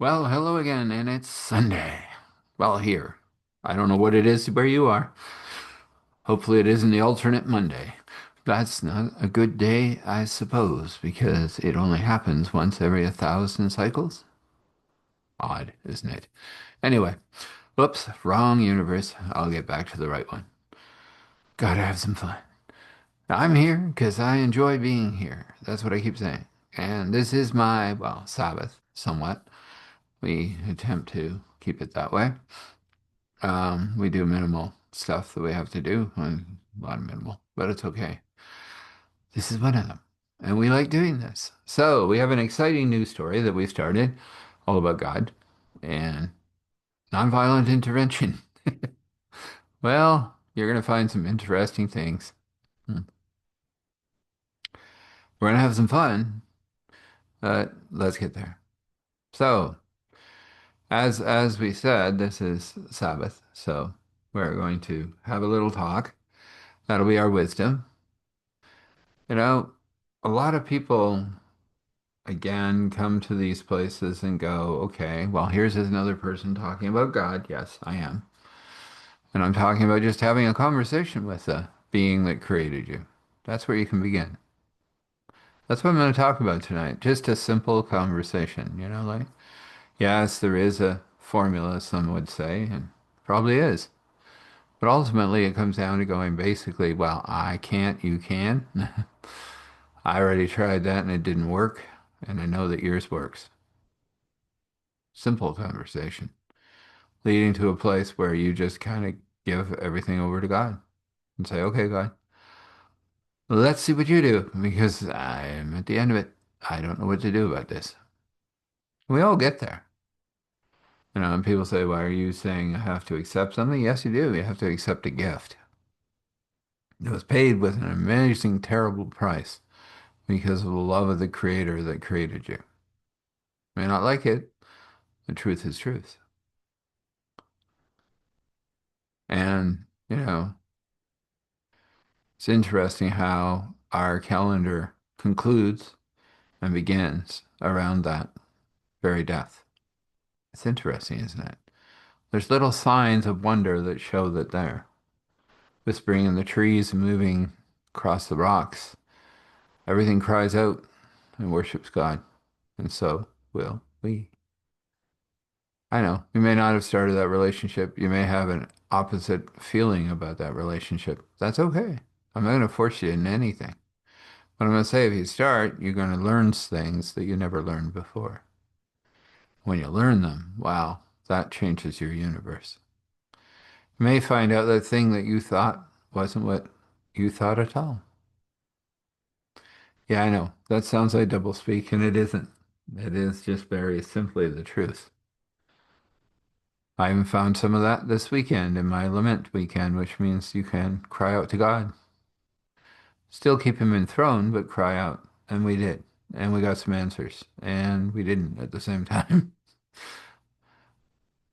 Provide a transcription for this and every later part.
Well, hello again, and it's Sunday. Well, here. I don't know what it is where you are. Hopefully, it isn't the alternate Monday. That's not a good day, I suppose, because it only happens once every 1,000 cycles. Odd, isn't it? Anyway, whoops, wrong universe. I'll get back to the right one. Gotta have some fun. I'm here because I enjoy being here. That's what I keep saying. And this is my, well, Sabbath, somewhat. We attempt to keep it that way. We do minimal stuff that we have to do, a lot of minimal, but it's okay. This is one of them. And we like doing this. So we have an exciting news story that we started all about God and nonviolent intervention. Well, you're going to find some interesting things. Hmm. We're going to have some fun, but let's get there. So, as we said, this is Sabbath. So we're going to have a little talk. That'll be our wisdom. You know, a lot of people again come to these places and go, okay, well, here's another person talking about God. Yes, I am. And I'm talking about just having a conversation with the being that created you. That's where you can begin. That's what I'm going to talk about tonight. Just a simple conversation, like, yes, there is a formula, some would say, and probably is. But ultimately, it comes down to going basically, well, I can't, you can. I already tried that and it didn't work, and I know that yours works. Simple conversation, leading to a place where you just kind of give everything over to God and say, okay, God, let's see what you do because I'm at the end of it. I don't know what to do about this. We all get there. And people say, why are you saying I have to accept something? Yes, you do. You have to accept a gift. It was paid with an amazing, terrible price because of the love of the Creator that created you. May not like it. The truth is truth. And, it's interesting how our calendar concludes and begins around that very death. It's interesting, isn't it? There's little signs of wonder that show that they're whispering in the trees and moving across the rocks. Everything cries out and worships God, and so will we. I know you may not have started that relationship. You may have an opposite feeling about that relationship. That's okay. I'm not going to force you into anything. But I'm going to say if you start, you're going to learn things that you never learned before. When you learn them, wow, that changes your universe. You may find out that thing that you thought wasn't what you thought at all. Yeah, I know. That sounds like doublespeak, and it isn't. It is just very simply the truth. I even found some of that this weekend in my lament weekend, which means you can cry out to God. Still keep him enthroned, but cry out. And we did. And we got some answers. And we didn't at the same time.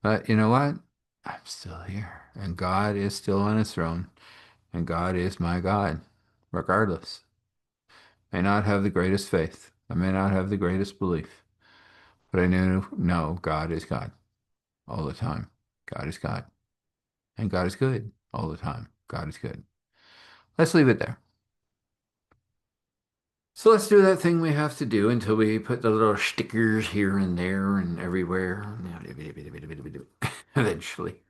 But you know what? I'm still here. And God is still on his throne. And God is my God, regardless. I may not have the greatest faith. I may not have the greatest belief. But I know God is God all the time. God is God. And God is good all the time. God is good. Let's leave it there. So let's do that thing we have to do until we put the little stickers here and there and everywhere. Eventually.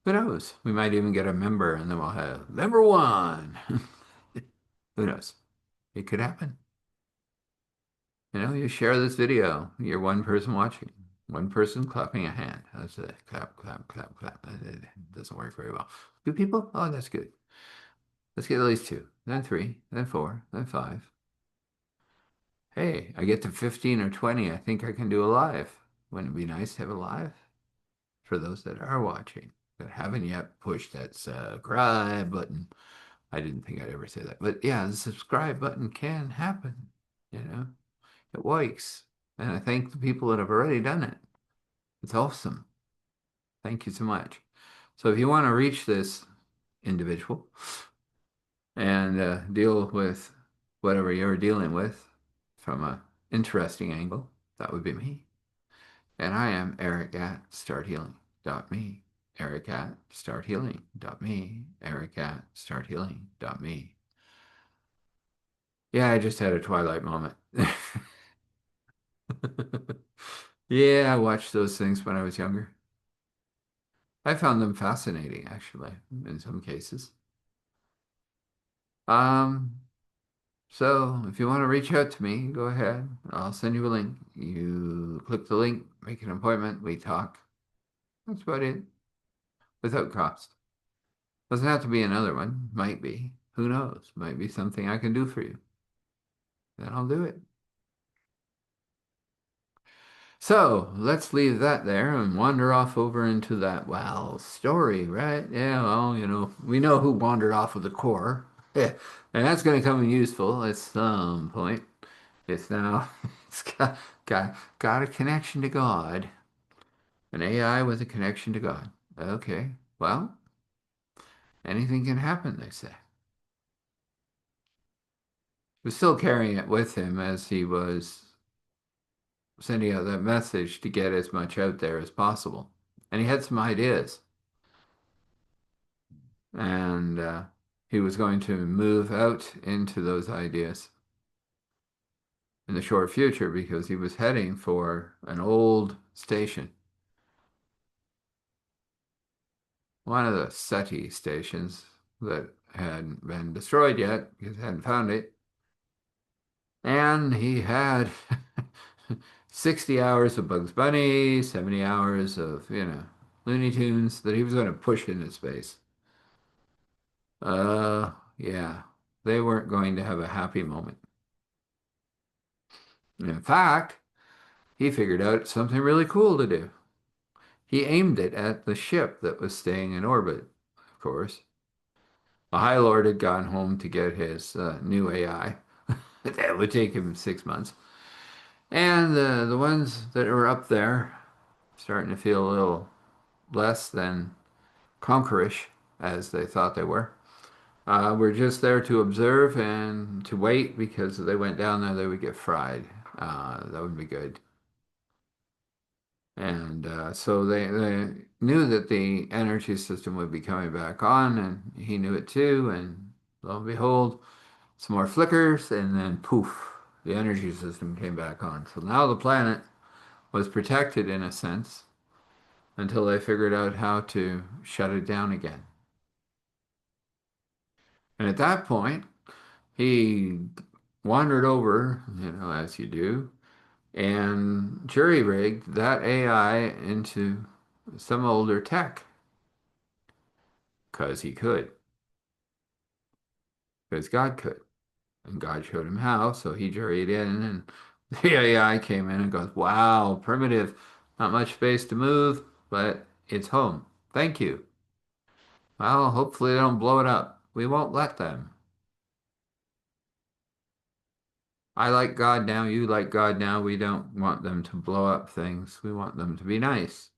Who knows? We might even get a member and then we'll have member one. Who knows? It could happen. You share this video. You're one person watching, one person clapping a hand. That's it. Clap, clap, clap, clap. It doesn't work very well. Two people? Oh, that's good. Let's get at least two, then three, then four, then five. Hey, I get to 15 or 20. I think I can do a live. Wouldn't it be nice to have a live for those that are watching that haven't yet pushed that subscribe button? I didn't think I'd ever say that, but yeah, the subscribe button can happen. You know, it works. And I thank the people that have already done it. It's awesome. Thank you so much. So if you want to reach this individual and deal with whatever you're dealing with from a interesting angle, that would be me. And I am Eric at starthealing.me. Eric at starthealing.me. Eric at starthealing.me. Yeah, I just had a Twilight moment. Yeah, I watched those things when I was younger. I found them fascinating, actually, in some cases. Um, so if you want to reach out to me, go ahead. I'll send you a link. You click the link, make an appointment, we talk. That's about it, without cost. Doesn't have to be another one. Might be. Who knows? Might be something I can do for you. Then I'll do it. So let's leave that there and wander off over into that, well, story, right? Yeah, well, we know who wandered off of the core. Yeah, and that's going to come in useful at some point. It's now, it's got a connection to God, an AI with a connection to God. Okay, well, anything can happen, they say. He was still carrying it with him as he was sending out that message to get as much out there as possible. And he had some ideas, and he was going to move out into those ideas in the short future because he was heading for an old station, one of the SETI stations that hadn't been destroyed yet because he hadn't found it. And he had 60 hours of Bugs Bunny, 70 hours of, Looney Tunes that he was going to push into space. Yeah, they weren't going to have a happy moment. In fact, he figured out something really cool to do. He aimed it at the ship that was staying in orbit, of course. A High Lord had gone home to get his new AI. That would take him 6 months. And the ones that were up there starting to feel a little less than conquerish as they thought they were. We're just there to observe and to wait because if they went down there, they would get fried. That would be good. And so they knew that the energy system would be coming back on, and he knew it too. And lo and behold, some more flickers, and then poof, the energy system came back on. So now the planet was protected in a sense until they figured out how to shut it down again. And at that point, he wandered over, as you do, and jury-rigged that AI into some older tech because he could, because God could. And God showed him how, so he juried in, and the AI came in and goes, wow, primitive, not much space to move, but it's home. Thank you. Well, hopefully they don't blow it up. We won't let them. I like God now, you like God now. We don't want them to blow up things. We want them to be nice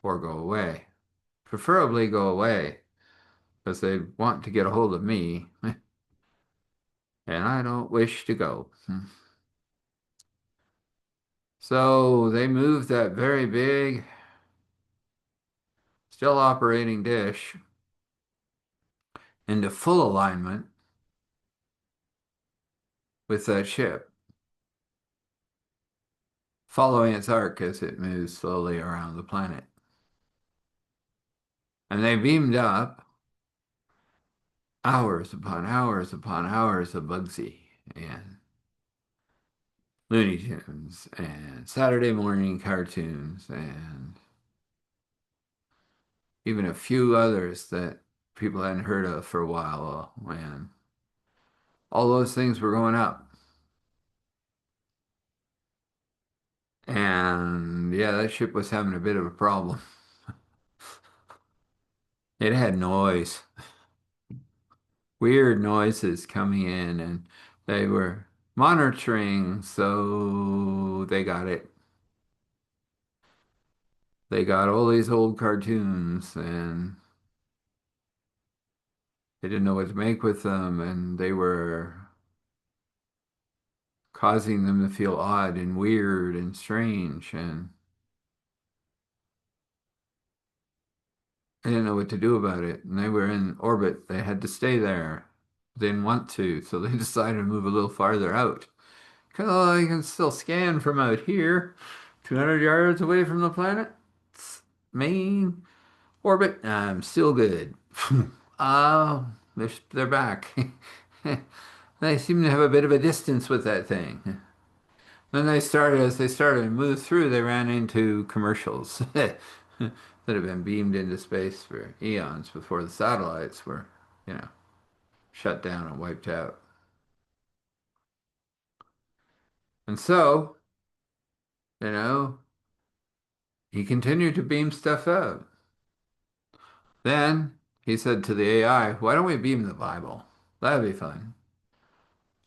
or go away. Preferably go away because they want to get a hold of me and I don't wish to go. So they moved that very big, still operating dish into full alignment with that ship, following its arc as it moves slowly around the planet. And they beamed up hours upon hours upon hours of Bugsy and Looney Tunes and Saturday morning cartoons and even a few others that people hadn't heard of for a while. And all those things were going up. And yeah, that ship was having a bit of a problem. It had noise, weird noises coming in, and they were monitoring, so they got it. They got all these old cartoons and they didn't know what to make with them, and they were causing them to feel odd and weird and strange. And They didn't know what to do about it, and they were in orbit. They had to stay there. They didn't want to, so they decided to move a little farther out. Because oh, you can still scan from out here, 200 yards away from the planet. It's main orbit. I'm still good. Oh, they're back. They seem to have a bit of a distance with that thing. Then as they started to move through, they ran into commercials that had been beamed into space for eons before the satellites were, you know, shut down and wiped out. And so, you know, he continued to beam stuff out. Then he said to the AI, "Why don't we beam the Bible? That'd be fun."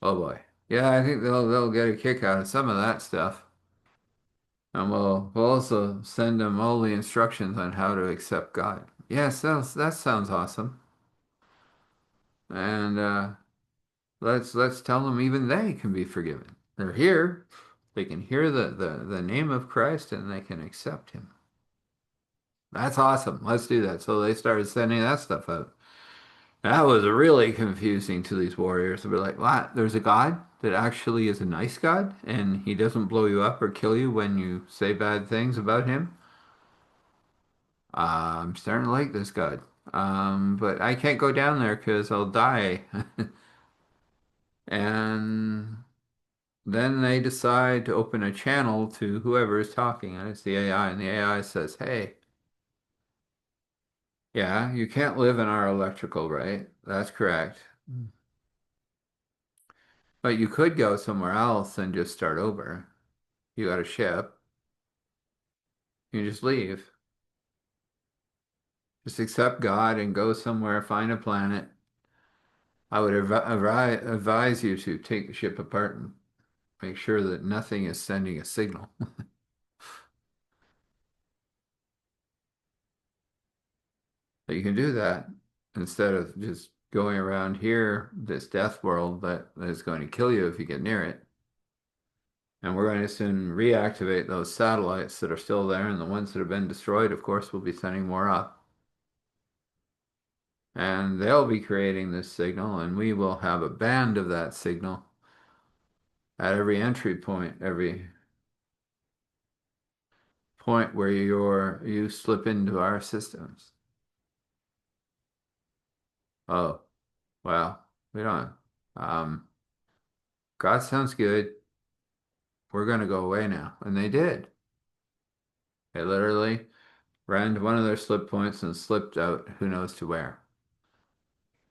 Oh boy. Yeah, I think they'll get a kick out of some of that stuff. And we'll also send them all the instructions on how to accept God. Yes, that sounds awesome. And let's tell them even they can be forgiven. They're here. They can hear the name of Christ and they can accept him. That's awesome. Let's do that. So they started sending that stuff out. That was really confusing to these warriors. They'd be like, what? There's a God that actually is a nice God and he doesn't blow you up or kill you when you say bad things about him? I'm starting to like this God. But I can't go down there because I'll die. And then they decide to open a channel to whoever is talking, and it's the AI. And the AI says, hey, yeah, you can't live in our electrical, right? That's correct. But you could go somewhere else and just start over. You got a ship, you just leave. Just accept God and go somewhere, find a planet. I would advise you to take the ship apart and make sure that nothing is sending a signal. But you can do that instead of just going around here, this death world that is going to kill you if you get near it. And we're going to soon reactivate those satellites that are still there, and the ones that have been destroyed, of course, we'll be sending more up. And they'll be creating this signal, and we will have a band of that signal at every entry point, every point where you slip into our systems. Oh, well, we don't. Um, God sounds good. We're going to go away now. And they did. They literally ran to one of their slip points and slipped out who knows to where.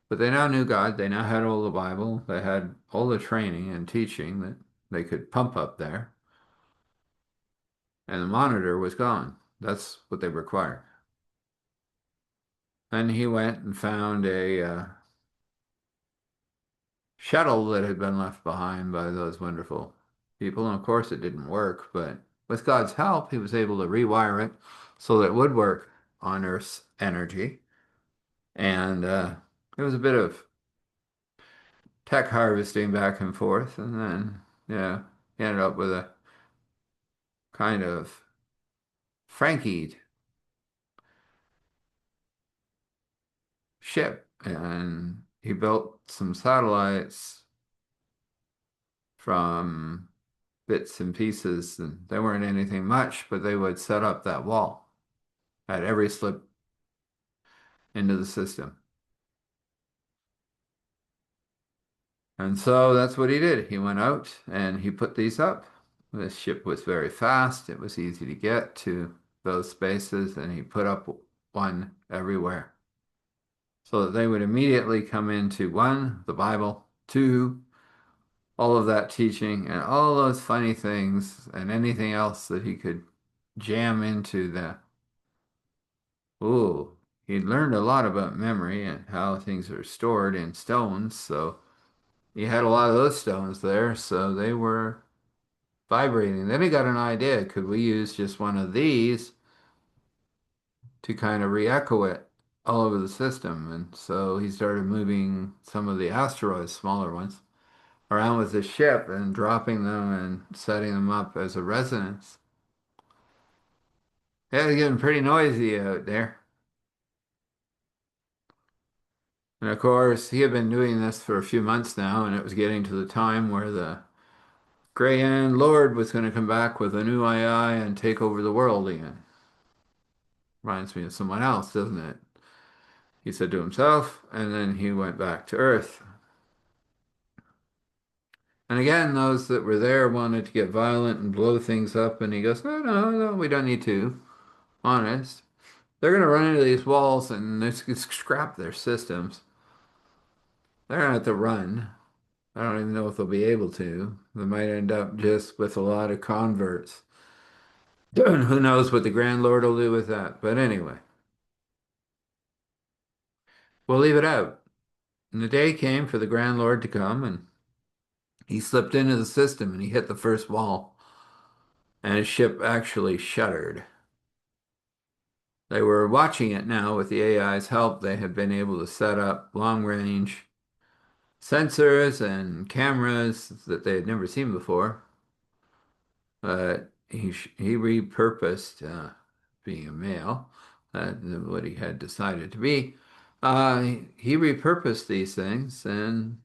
But they now knew God. They now had all the Bible. They had all the training and teaching that they could pump up there. And the monitor was gone. That's what they required. Then he went and found a shuttle that had been left behind by those wonderful people. And of course, it didn't work, but with God's help, he was able to rewire it so that it would work on Earth's energy. And it was a bit of tech harvesting back and forth. And then, yeah, he ended up with a kind of Frankie ship. And he built some satellites from bits and pieces. And they weren't anything much, but they would set up that wall at every slip into the system. And so that's what he did. He went out and he put these up. The ship was very fast. It was easy to get to those spaces, and he put up one everywhere so that they would immediately come into one, the Bible, two, all of that teaching and all those funny things and anything else that he could jam into the. Ooh, he learned a lot about memory and how things are stored in stones, so he had a lot of those stones there, so they were vibrating. Then he got an idea. Could we use just one of these to kind of re-echo it all over the system? And so he started moving some of the asteroids, smaller ones, around with his ship and dropping them and setting them up as a resonance. Yeah, it's getting pretty noisy out there. And of course, he had been doing this for a few months now, and it was getting to the time where the Grand Lord was going to come back with a new AI and take over the world again. Reminds me of someone else, doesn't it? He said to himself, and then he went back to Earth. And again, those that were there wanted to get violent and blow things up, and he goes, no, no, no, we don't need to. Honest. They're going to run into these walls and it's scrap their systems. They're going to have to run. I don't even know if they'll be able to. They might end up just with a lot of converts. Who knows what the Grand Lord will do with that. But anyway, we'll leave it out. And the day came for the Grand Lord to come, and he slipped into the system and he hit the first wall, and his ship actually shuddered. They were watching it now with the AI's help. They had been able to set up long-range sensors and cameras that they had never seen before. But he repurposed, being a male, what he had decided to be. He repurposed these things and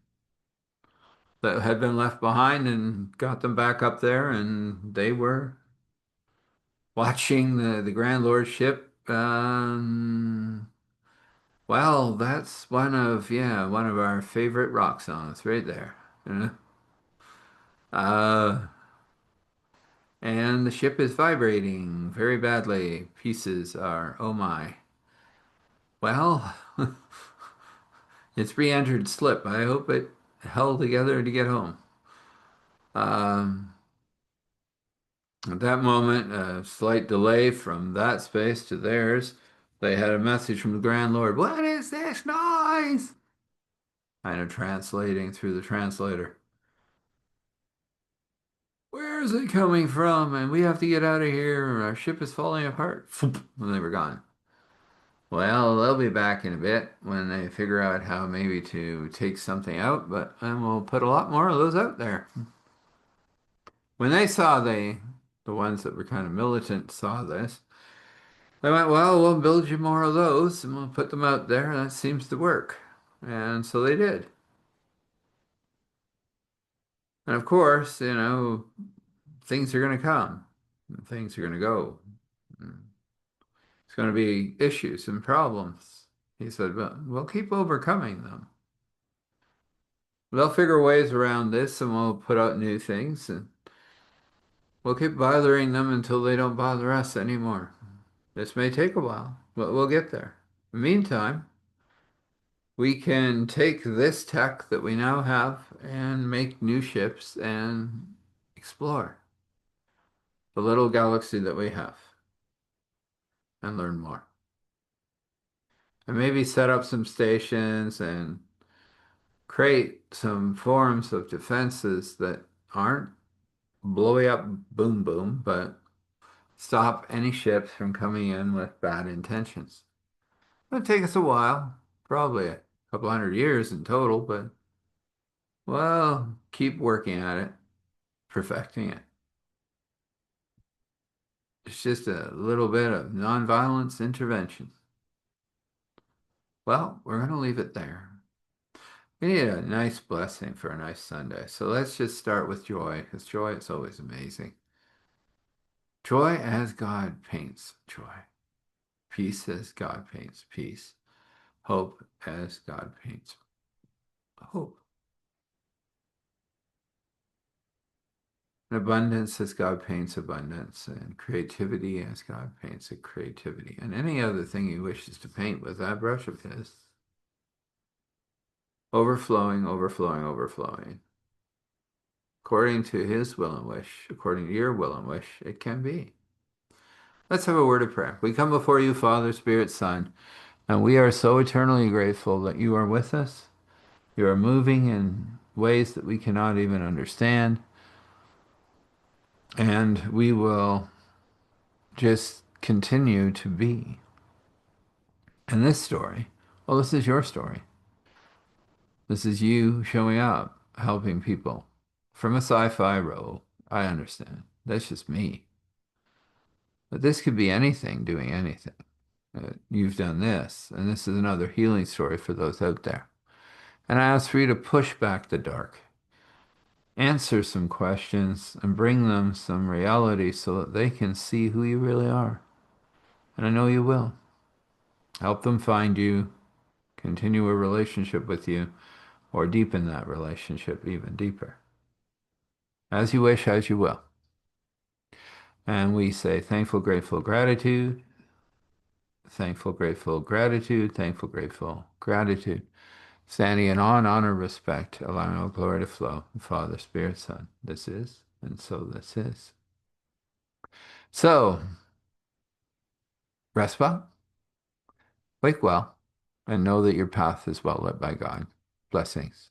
that had been left behind and got them back up there, and they were watching the Grand Lordship. Well, that's one of our favorite rock songs right there. You know? Uh, and the ship is vibrating very badly. Pieces are, oh my. Well, it's re-entered slip. I hope it held together to get home. Um, at that moment, a slight delay from that space to theirs, they had a message from the Grand Lord. What is this noise? Kind of translating through the translator. Where is it coming from? And we have to get out of here. Our ship is falling apart. And they were gone. Well, they'll be back in a bit when they figure out how maybe to take something out, but then we'll put a lot more of those out there. When they saw the ones that were kind of militant saw this, they went, well, we'll build you more of those and we'll put them out there. That seems to work. And so they did. And of course, things are going to come. And things are going to go. It's going to be issues and problems. He said, but we'll keep overcoming them. They'll figure ways around this and we'll put out new things and we'll keep bothering them until they don't bother us anymore. This may take a while, but we'll get there. In the meantime, we can take this tech that we now have and make new ships and explore the little galaxy that we have and learn more. And maybe set up some stations and create some forms of defenses that aren't blowy up boom boom, but stop any ships from coming in with bad intentions. It'll take us a while, probably a couple 100 years in total, but well, keep working at it, perfecting it. It's just a little bit of nonviolence intervention. Well, we're going to leave it there. We need a nice blessing for a nice Sunday. So let's just start with joy, because joy is always amazing. Joy as God paints joy. Peace as God paints peace. Hope as God paints hope. And abundance as God paints abundance. And creativity as God paints a creativity. And any other thing he wishes to paint with that brush of his. Overflowing, overflowing, overflowing. According to his will and wish, according to your will and wish, it can be. Let's have a word of prayer. We come before you, Father, Spirit, Son, and we are so eternally grateful that you are with us. You are moving in ways that we cannot even understand. And we will just continue to be. And this story, well, this is your story. This is you showing up, helping people. From a sci-fi role, I understand. That's just me. But this could be anything doing anything. You've done this, and this is another healing story for those out there. And I ask for you to push back the dark, answer some questions, and bring them some reality so that they can see who you really are. And I know you will. Help them find you, continue a relationship with you, or deepen that relationship even deeper. As you wish, as you will. And we say thankful, grateful, gratitude, thankful, grateful, gratitude, thankful, grateful, gratitude. Standing in awe and honor, respect, allowing all glory to flow. Father, Spirit, Son. This is, and so this is. So, rest well, wake well, and know that your path is well lit by God. Blessings.